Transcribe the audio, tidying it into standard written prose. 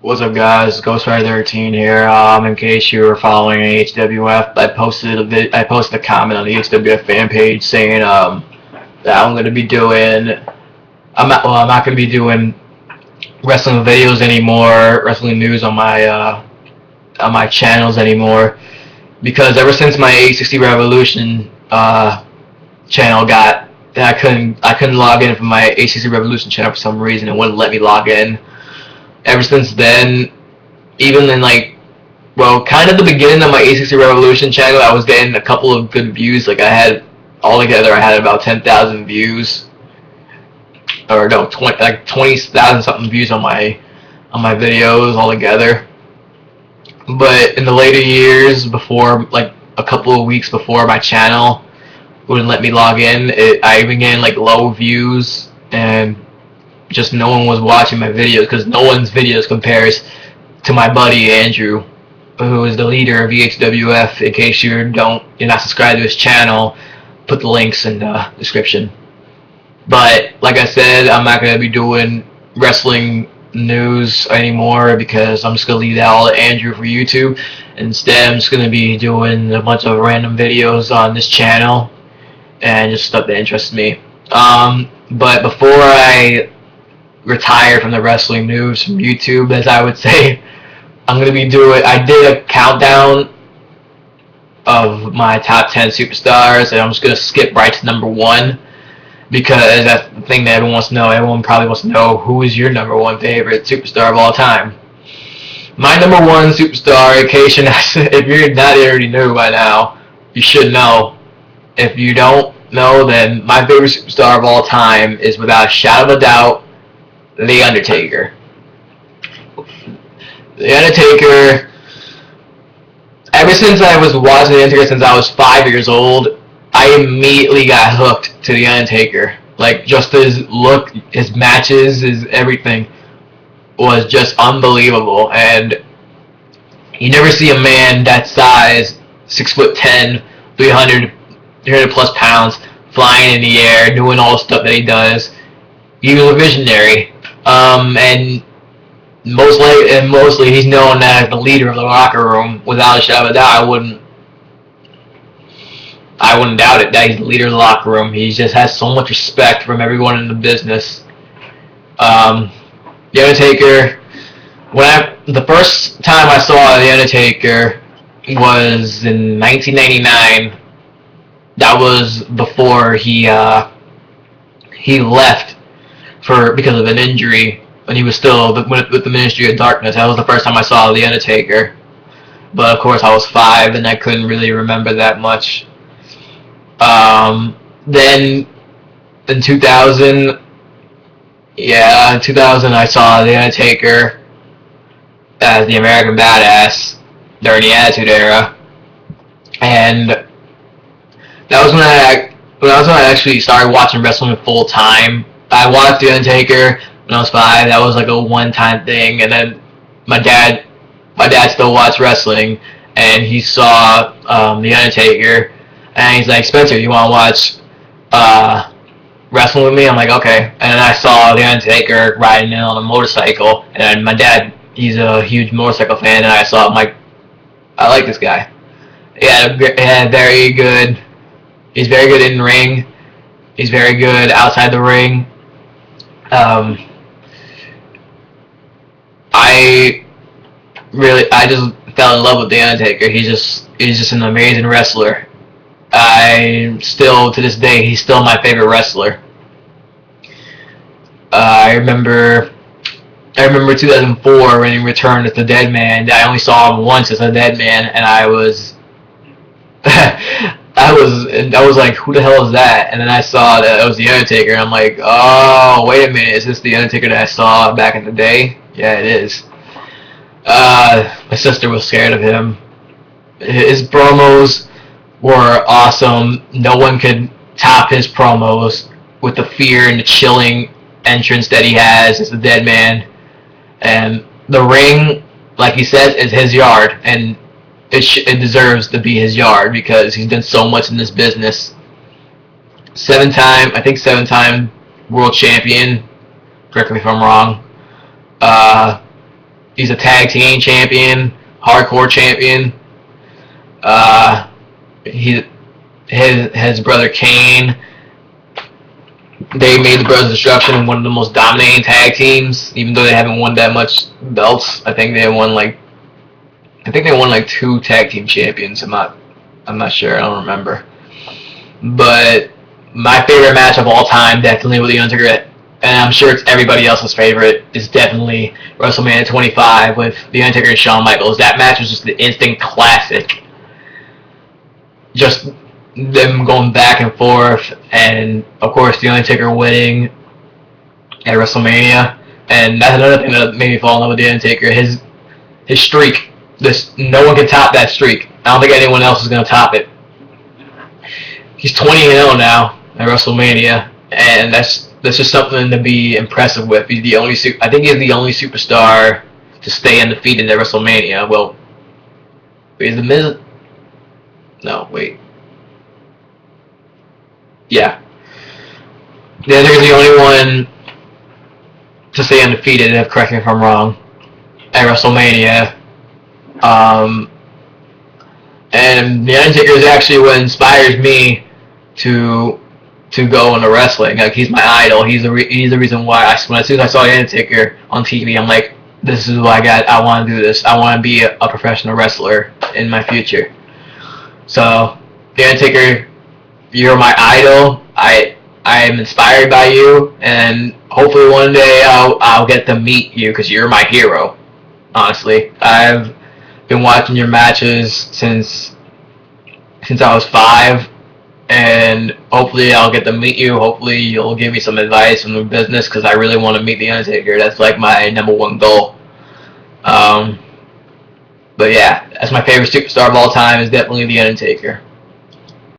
What's up, guys? Ghostwriter13 here. In case you were following HWF, I posted a comment on the HWF fan page saying that I'm gonna be doing. I'm not gonna be doing wrestling videos anymore, wrestling news on my channels anymore, because ever since my 860 Revolution channel got, I couldn't log in from my 860 Revolution channel for some reason. It wouldn't let me log in. Ever since then, even in kind of the beginning of my 860 Revolution channel, I was getting a couple of good views. Like I had about 10,000 views, or no, 20,000 something views on my videos altogether. But in the later years, before like a couple of weeks before my channel wouldn't let me log in, I even getting like low views and just no one was watching my videos, because no one's videos compares to my buddy Andrew, who is the leader of EHWF. In case you're not subscribed to his channel, put the links in the description. But like I said, I'm not gonna be doing wrestling news anymore, because I'm just gonna leave that all to Andrew for YouTube. Instead, I'm just gonna be doing a bunch of random videos on this channel and just stuff that interests me. But before I retire from the wrestling news from YouTube, as I would say, I did a countdown of my top 10 superstars, and I'm just going to skip right to number 1, because that's the thing that everyone wants to know. Everyone probably wants to know, who is your number 1 favorite superstar of all time. My number 1 superstar, in case if you're not already knew by now, you should know. If you don't know, then my favorite superstar of all time is, without a shadow of a doubt, The Undertaker. The Undertaker, ever since I was watching The Undertaker since I was 5 years old, I immediately got hooked to The Undertaker. Like, just his look, his matches, his everything was just unbelievable. And you never see a man that size, 6'10", 300 plus pounds, flying in the air, doing all the stuff that he does. He was a visionary. And mostly he's known as the leader of the locker room. Without a shadow of a doubt, I wouldn't doubt it that he's the leader of the locker room. He just has so much respect from everyone in the business. The Undertaker, the first time I saw The Undertaker was in 1999. That was before he left because of an injury, when he was still with the Ministry of Darkness. That was the first time I saw The Undertaker. But of course I was 5 and I couldn't really remember that much. Then in 2000, I saw The Undertaker as the American Badass during the Attitude Era. And that was when I actually started watching wrestling full time. I watched The Undertaker when I was 5. That was like a one-time thing, and then my dad still watched wrestling, and he saw The Undertaker, and he's like, "Spencer, you want to watch wrestling with me?" I'm like, "Okay." And then I saw The Undertaker riding in on a motorcycle, and my dad, he's a huge motorcycle fan, and I saw, I'm like, I like this guy. He's very good in the ring. He's very good outside the ring. I just fell in love with The Undertaker. He's just an amazing wrestler. To this day, he's still my favorite wrestler. I remember 2004 when he returned as the Dead Man. I only saw him once as a Dead Man, and I was like, who the hell is that? And then I saw that it was The Undertaker, and I'm like, oh, wait a minute, is this The Undertaker that I saw back in the day? Yeah, it is. My sister was scared of him. His promos were awesome. No one could top his promos, with the fear and the chilling entrance that he has as the Dead Man. And the ring, like he says, is his yard, and it deserves to be his yard, because he's done so much in this business. 7-time world champion. Correct me if I'm wrong. He's a tag team champion, hardcore champion. He his brother Kane. They made the Brothers of Destruction one of the most dominating tag teams, even though they haven't won that much belts. I think they won like 2 tag team champions. I'm not sure. I don't remember. But my favorite match of all time, definitely with The Undertaker, and I'm sure it's everybody else's favorite, is definitely WrestleMania 25 with The Undertaker and Shawn Michaels. That match was just an instant classic. Just them going back and forth, and of course The Undertaker winning at WrestleMania. And that's another thing that made me fall in love with The Undertaker. His streak. No one can top that streak. I don't think anyone else is going to top it. He's 20-0 now at WrestleMania, and that's just something to be impressive with. I think he's the only superstar to stay undefeated at WrestleMania. Well, is The Miz? No, wait. Yeah. The Undertaker's the only one to stay undefeated, correct me if I'm wrong, at WrestleMania. And The Undertaker is actually what inspires me to go into wrestling. Like, he's my idol. He's the reason why as soon as I saw The Undertaker on TV, I'm like, this is what I want to do this. I want to be a professional wrestler in my future. So, The Undertaker, you're my idol. I am inspired by you, and hopefully one day I'll get to meet you because you're my hero. Honestly, I've been watching your matches since I was 5, and hopefully I'll get to meet you. Hopefully you'll give me some advice on the business because I really want to meet The Undertaker. That's like my #1 goal. But yeah, that's my favorite superstar of all time is definitely The Undertaker.